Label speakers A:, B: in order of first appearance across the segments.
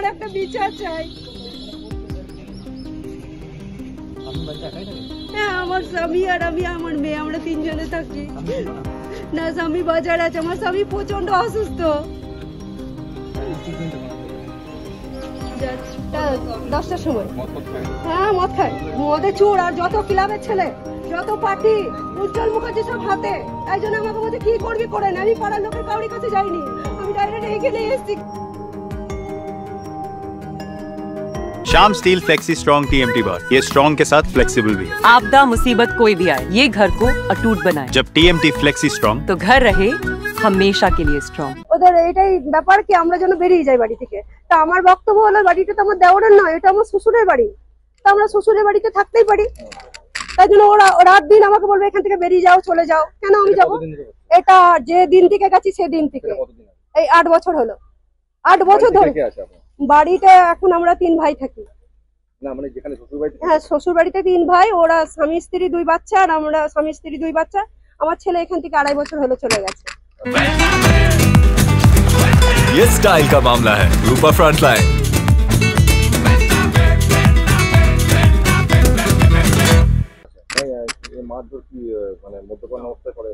A: আমার একটা বিচার চাই। হ্যাঁ, আমার স্বামী আর আমি, আমার মেয়ে, আমরা তিনজনে থাকি। না, স্বামী বাজার আছে, আমার স্বামী প্রচন্ড অসুস্থ। 10টার সময় হ্যাঁ মদ খায়, মদে চোর। আর যত ক্লাবের ছেলে, যত পার্টি, উজ্জ্বল মুখার্জি সব হাতে। তাই জন্য আমাকে বলছে কি করবি করে না। আমি পাড়ার লোকের কাউরির কাছে যাইনি, আমি ডাইরেক্ট এখানে এসেছি।
B: शाम स्टील फ्लेक्सी स्ट्रॉन्ग टीएमटी बार, ये स्ट्रॉन्ग के साथ फ्लेक्सिबल भी है।
C: आपदा मुसीबत कोई भी आए, ये घर को अटूट बनाए।
B: जब टीएमटी फ्लेक्सी स्ट्रॉन्ग
C: तो घर रहे हमेशा के लिए स्ट्रॉन्ग।
A: ওদের এটাই ব্যাপার কি আমরা যেন বেরিয়ে যাই বাড়ি থেকে। তা আমার বক্তব্য হলো, বাড়িটা তো আমার দেওরের নয়, এটা আমার শ্বশুরের বাড়ি। তা আমরা শ্বশুরের বাড়িতে থাকতেই পারি। তাই জন্য ওরা রাত দিন আমাকে বলবে এখান থেকে বেরিয়ে যাও, চলে যাও। কেন আমি যাবো? এটা যে দিন থেকে গেছি সেদিন থেকে, এই 8 বছর হলো। 8 বছর ধরে বাড়িতে এখন আমরা 3 ভাই থাকি। হ্যাঁ, শ্বশুর বাড়িতে 3 ভাই, ওরা স্বামী স্ত্রী 2 বাচ্চা, আর আমরা স্বামী স্ত্রী 2 বাচ্চা। আমার ছেলে এখান থেকে 2.5 বছর হলো চলে গেছে।
D: ये स्टाइल का मामला है। रूपा फ्रंटलाइन।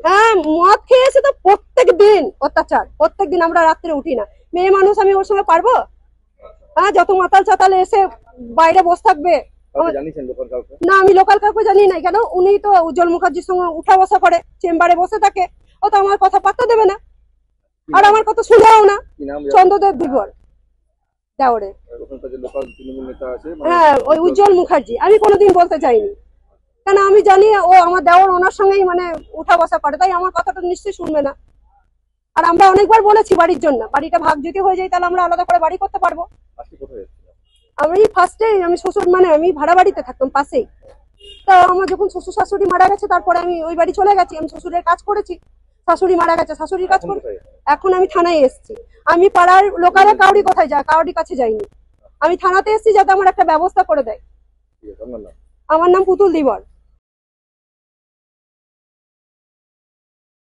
A: হ্যাঁ, মদ খেয়েছে তো প্রত্যেক দিন অত্যাচার। প্রত্যেক দিন আমরা রাত্রে উঠি না, মেয়ে মানুষ, আমি ওর সঙ্গে পারবো? হ্যাঁ, যত মাতাল চাতাল এসে বাইরে বসে থাকবে। না, আমি লোকাল কাউকে জানি না। কেন? উনি তো উজ্জ্বল মুখার্জির সঙ্গে উঠা বসা করে, চেম্বারে বসে থাকে। ও তো আমার কথা পাত্তা দেবে না, আর আমার কথা শুনেও না। চন্দ্রদেব ধীবর দেওরে। হ্যাঁ, ওই উজ্জ্বল মুখার্জি। আমি কোনোদিন বলতে চাইনি, কেন আমি জানি ও আমার দেওর, ওনার সঙ্গেই মানে উঠা বসা করে। তাই আমার কথাটা নিশ্চয়ই শুনবে না। আর আমরা অনেকবার বলেছি বাড়ির জন্য, বাড়িটা ভাগ যদি হয়ে যায় তাহলে আমরা আলাদা করে বাড়ি করতে পারবো। আমি ফার্স্টে আমি শ্বশুর মানে আমি ভাড়া বাড়িতে থাকতাম পাশেই। তা আমার যখন শ্বশুর শাশুড়ি মারা গেছে তারপরে আমি ওই বাড়ি চলে গেছি। আমি শ্বশুরের কাজ করেছি, শাশুড়ি মারা গেছে, শাশুড়ির কাজ করে এখন আমি থানায় এসেছি। আমি পাড়ার লোকালে কাউরি কোথায় যায়, কাউরি কাছে যাইনি। আমি থানাতে এসেছি যাতে আমার একটা ব্যবস্থা করে দেয়। আমার নাম পুতুল দিবর।